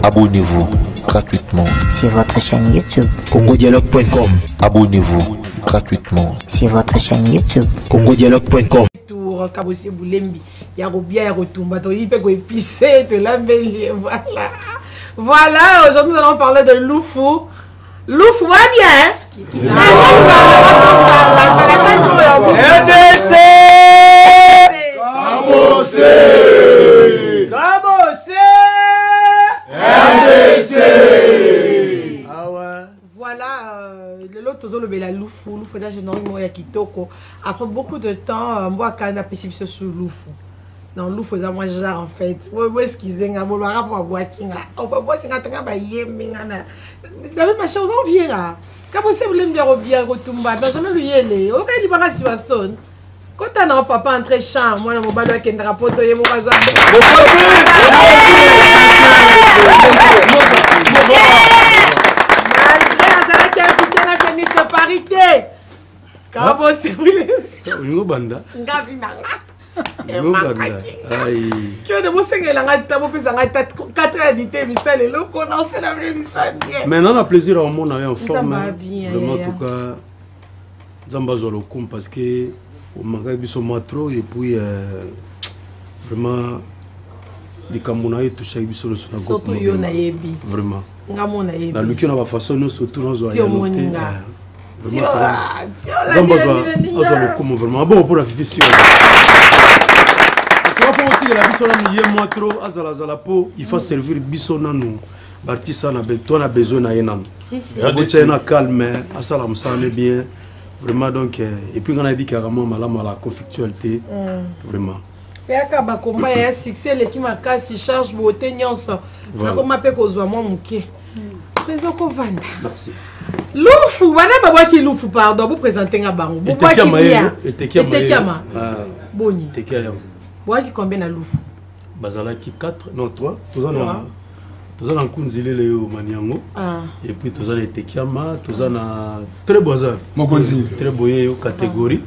Abonnez-vous gratuitement sur votre chaîne YouTube congodialogue.com. Abonnez-vous gratuitement sur votre chaîne YouTube congodialogue.com. Kabosé Boulembi, Yarobia, Yarotumba, Tolipe, épicé, de l'embellir, voilà. Voilà, aujourd'hui nous allons parler de Loufou. Loufou, va bien, RDC RDC. Voilà, l'autre le bela Loufou, Loufou ça généralement ya kitoko. Après beaucoup de temps, moi quand on a passé sur Loufou. Non, Loufou ça moi genre en fait. Où est-ce qu'ils ont un rap pour boire kinga. On va boire kinga tanga ba yeminga na. La même chose on vient là. Quand vous savez bien bien retomba, dans jamais lui aller. OK, il va sur Stone. Quand on a papa entrer champ, moi na mo balo avec un drapeau to ye mo bazo. Parité. Comment c'est vous Ngo banda. Ngavi nanga. Ngo banda. Aïe. Qui on me sait la ngata mo pesa ngata 4 édité misale lo connaissez la vraie misale bien. Maintenant on a plaisir à mon en forme. Vraiment en tout cas Zamba zolo kum parce que au manque biso trop et puis vraiment les Camerounais touchent biso le sur surtout yo na yebi. Vraiment. Ngamona yebi. Dans le qui on va façon nous surtout nous Si on vraiment bon pour la fifi moi trop azala po il faut servir biso nanu artiste na beton a besoin na yenam c'est na calme asala musane bien vraiment donc et puis on a dit carrément malama la conflictualité vraiment yaka ba combat ya succès l'équipe makasi charge beauté nyonso na ko mape ko zwa mo muke présent ko vanda merci Loufou, wana babaki Loufou pardon, vous présentez nga bango. Vous boaki bien. Etekiama. Boni. Etekiama. Boaki combien na Loufou? Bazalaki 4, non 3. Tous en kunzile le maniango. Et puis tous en Etekiama, tous en très beaux arts. Mokonzi. Très beau catégorie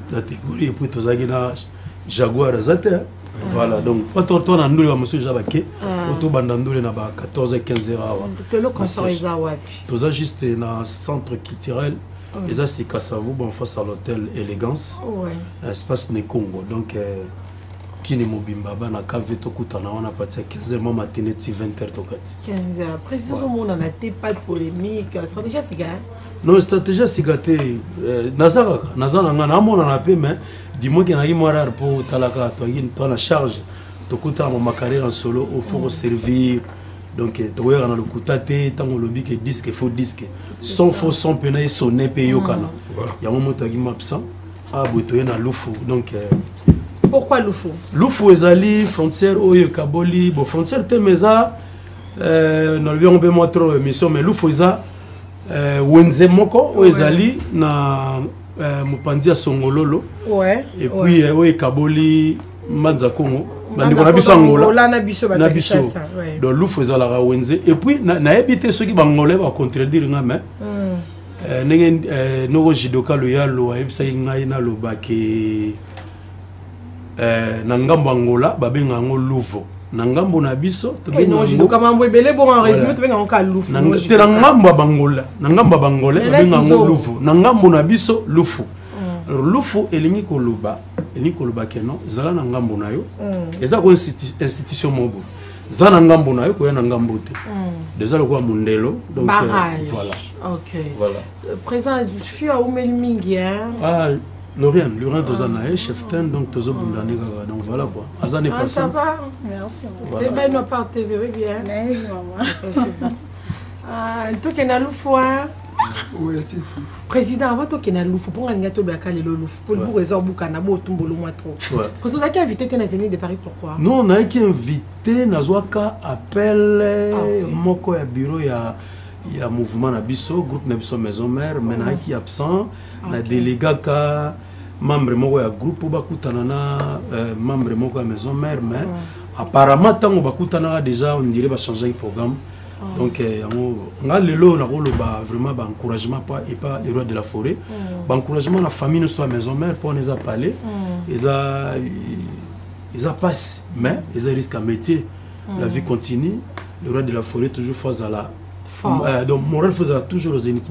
et puis tous en Jaguar Zate. Voilà, donc pas tout le temps nous les monsieur Jabake, auto bandandole na ba 14 15 heures. Que le concert est à wapi. Tout juste dans centre culturel, les ça c'est Kassavou bon face à l'hôtel Élégance. Espace Nekongo. Donc qui ne mobimba ba na cave to kutana on a parti 15 h matinée 20 h tokati. 15 h. Précisément on n'a pas de polémique, stratégie siga. Non, stratégie siga te nazara ngana mon na pe mais dis-moi qu'il y a un moral pour talaka toi la charge to kuta ma carrière en solo au faut servir donc to ya na le kutate tango lobby que disque faux disque son faux son penaille sonner payo kana ya un moto qui m'absent a botoye na Loufou donc pourquoi Loufou ezali frontière oyo kaboli bo frontière te meza na le bien moi trop mission mais Loufou eza wenze moko ezali na Mupandia Songololo et puis oui Kaboli Manza Congo na biso Angola na biso donc Loufou ezala wenze et puis na habité ceux qui bangolais va contredire nga mais noko jidoka lo yalo ebisa ngai na lobake na ngambo Angola babenga ngo Louvo na ngambo na biso to benga jidoka mambo ebele bon en résumé to benga ngo ka Loufou na ngambo Bangola na ngambo Bangolais babenga ngo Louvo na ngambo na biso Loufou. Loufou elingi koloba keno zala na ngambo na yo eza ko institution mobo zala na ngambo na yo ko ya na ngambo te déjà le quoi mondelo donc voilà OK voilà présent fio a umeli mingi hein Lorraine Tozana cheftain donc Tozo Bundani donc voilà quoi azane passant merci et ben nous part TV oui bien tout que na Loufou oui si président avant to kena Loufou pour nga to ba kale Loufou pour le réseau bukana bo tumbolo moi trop parce que vous avez invité na Zénith de Paris pourquoi non on a été invité na zwaka appel moko ya bureau ya mouvement na biso groupe na biso maison mère mais na qui absent na délégat ka membre moko ya groupe bakutana na membre moko ya maison mère mais apparemment tango bakutana déjà on dirait ba changer le programme. Donc on a le lot vraiment encouragement et pas les rois de la forêt encouragement la famille nous soit maison mère pour nous parler ils a passé mais ils risquent un métier la vie continue le roi de la forêt toujours face à la donc Morel faisait toujours aux zénith.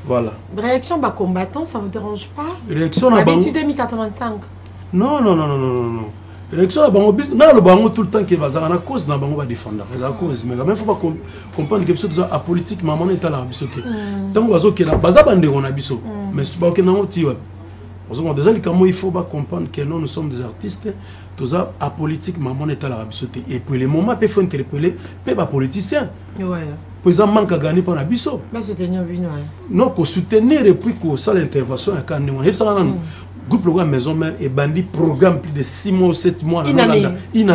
Voilà. Réaction bas combattant, ça vous dérange pas? Réaction à Habitude 2085. Non. Réaction à Bango, non, le Bango tout le temps qui va à cause d'un Bango va défendre. C'est à cause, mais quand même, il faut pas comprendre que c'est à politique, maman est à la bisoté. Tant que la base à bande on a biso, mais c'est pas que non, tu vois. Déjà, il faut pas comprendre que nous sommes des artistes. Tout ça, à politique, maman est à la bisoté. Et puis les moments, il faut interpeller, mais pas politicien. Ouais. Pour exemple, manque à gagner par la biso. Mais soutenir, non, pour soutenir et puis que ça l'intervention à quand on est groupe programme maison mère et bandit programme plus de 6 mois ou 7 mois une année. Il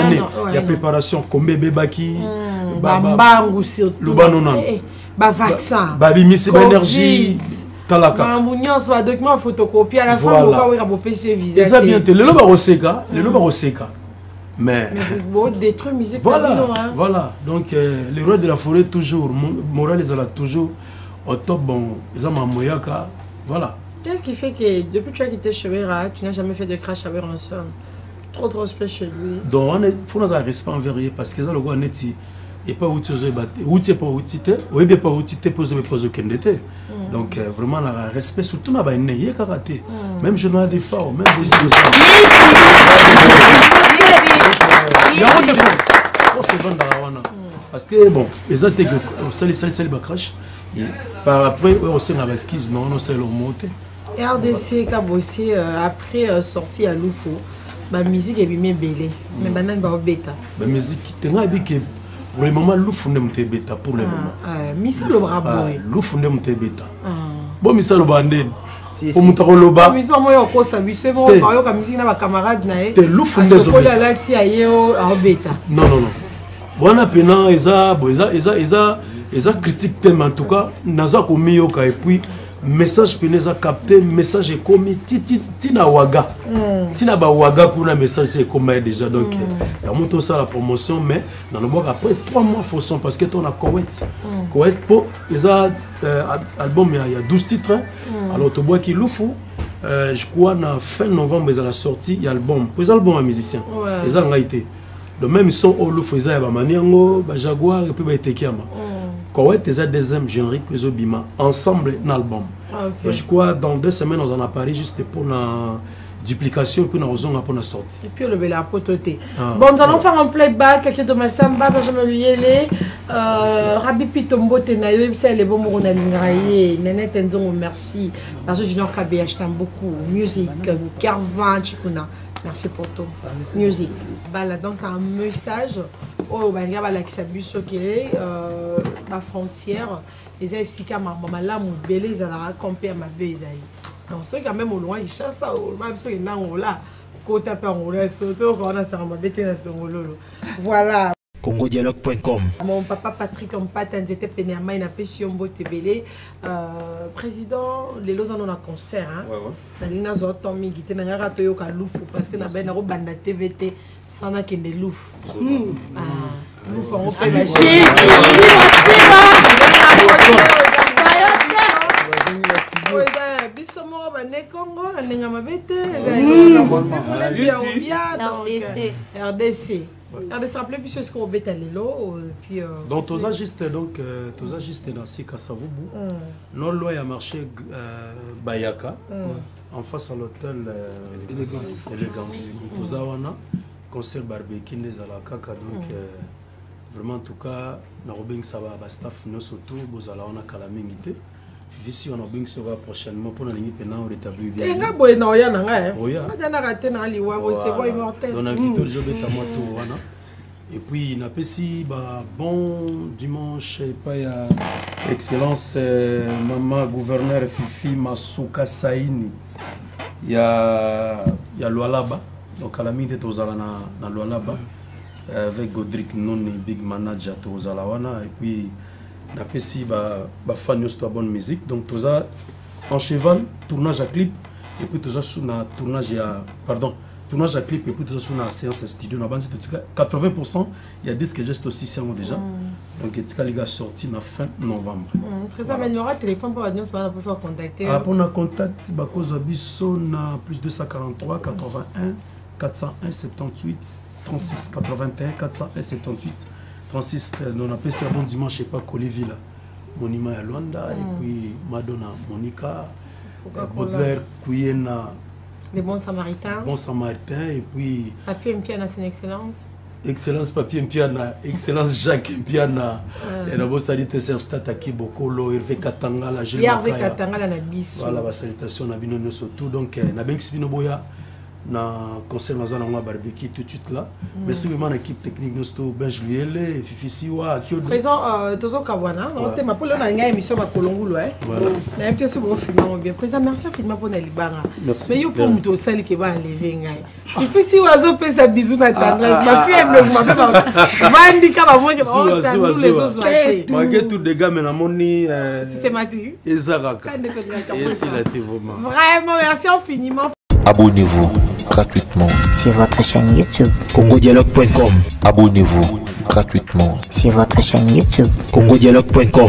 y a préparation comme bébé baki bambangu surtout le banonan ba vaccin ba bimisi ba énergie talaka ba mouniance ba document photocopie à la fin on va avoir PC visa c'est ça bien le loba roseka mais bon détruire musique voilà donc les rois de la forêt toujours moral ils là toujours au top bon ils ont mamoyaka voilà. Qu'est-ce qui fait que depuis que tu as quitté Chevera, tu n'as jamais fait de crash avec un son? Trop de respect chez lui. Donc il faut nous avoir respect envers lui parce que ça le gars net et pas où tu es battu, où tu es pas où tu es, ou bien pas où tu es posé aucun détail. Donc vraiment le respect surtout n'a pas une nez karaté. Même je n'ai des forts, même si c'est parce que bon, les autres c'est le crash. Par après aussi on a esquisse non c'est le monter. RDC Kabossi après sorti à Loufo, ma musique est bien belle, mais banane ba bêta. Ma musique tu as dit que pour le moment Loufo ne m'était bêta pour le moment. Misa le brabo. Loufo ne m'était bêta. Bon Misa le bandé. Pour mutako loba. Misa moi yoko sabiswe mo kayo ka musique na ba camarade na e. Te Loufo ne zo. Asokola lati ayo a bêta. Non. Bona pena eza critique thème en tout cas naza ko miyoka et puis message peneza capté message est commis tina waga tina ba waga kuna message c'est commis déjà donc la moto ça la promotion mais dans le mois après 3 mois faut son parce que ton a Koweït pour eza album il y a 12 titres alors to bois qui loufou je crois na fin novembre ils a la sortie il y a album pour album à musicien ils ont été le même son au loufou ils a ba maniango ba jaguar et puis ba tekiama Koweït est deuxième générique que Zobima ensemble dans l'album. Je crois dans 2 semaines on en a parlé juste pour la duplication puis nous avons pour la sortie. Et puis le bel apototé. Bon nous allons faire un playback quelques de ma samba Benjamin Luyele Rabi Pitombo Tenayo c'est les bons mots nalingraye Nenette Nzongo merci parce que Junior KB je t'aime beaucoup musique Carvan Chikuna. Merci pour tout. Music. Bah, donc c'est un message. Oh, bah, il y a la kisabuso qui est la frontière. Les Aïsika, maman, là, mon bébé, ils allaient camper à ma bébé. Donc, ceux qui même au loin, ils chassent ça. Même ceux qui sont là, côté à on reste autour, on a ça, on va bêter dans ce rôle. Voilà. congodialogue.com. Mon papa Patrick Mpata était pénéama, il a fait Siombo Tebele. Président, les lois en a concert. Il y a des Tommy qui étaient en train Loufou parce que nous avons banda TVT sans qu'il y ait des Loufou. Loufou, on fait la RDC. RDC rappelez puis ce qu'on bête à l'élo puis donc tout ça juste dans Sikasavubu non loin à marché Bayaka en face à l'hôtel élégance tout ça on a concert barbecue les à la caca donc vraiment en tout cas na robing ça va staff nous surtout bozala on a calamité Ici, on a bien sera prochainement pour nous rétablir bien. Il y a bon non ya na nga. Pas na raté na liwa c'est bon immortel. On a invité le job à moto wana. Et puis na pesi ba bon dimanche et pas ya excellence maman gouverneur Fifi Masuka Saini. Il y a Lualaba donc à la mine de tozala na Lualaba avec Godric Noni big manager tozala wana et puis na pesi ba fan de bonne musique donc tout ça en cheval tournage à clip et puis tout ça sous na tournage tournage à clip et puis tout ça sous na séance studio na bande tout 80% il y a des que juste aussi c'est déjà donc etika les gars sorti na fin novembre présent mais il y aura téléphone pour nous pas pour se contacter pour na contact ba cause biso na plus 243 81 401 78 36 81 401 78 Francis, on appelle ça bon dimanche, je sais pas, Colivilla, Monima à Luanda, et puis Madonna Monica, Baudelaire, Kuyena. Les bons samaritains. Bon Samaritain, et puis. Papier Mpiana, c'est une excellence. Excellence Papier Mpiana, Excellence Jacques Mpiana, et la bosse dit Serge Tataki Bokolo, Hervé Katanga, la Gilles Hervé Katanga, la Nabis. Voilà, la salutation, Nabino surtout. Donc, Nabeng Spinoboya. Na conseil mazana ngwa barbecue tout de suite là. Merci vraiment l'équipe technique nous Benj Liele, Fifi Siwa, Kyodo. Présent Tozo Kawana, on te m'appelle on a une émission ma Kolongulu hein. Na un petit peu film bien. Présent merci infiniment pour Nalibanga. Mais yo pour muto sali ke ba enlever ngai. Fifi Siwa zo pe sa bisou na tendresse. Ma fille elle me m'appelle Vandi ka ba moi que nous les autres soient. Malgré tout des gars mais na moni systématique. Ezaraka. Et c'est la vraiment. Vraiment merci infiniment. Abonnez-vous gratuitement sur votre chaîne YouTube. congodialogue.com. Abonnez-vous gratuitement sur votre chaîne YouTube. congodialogue.com.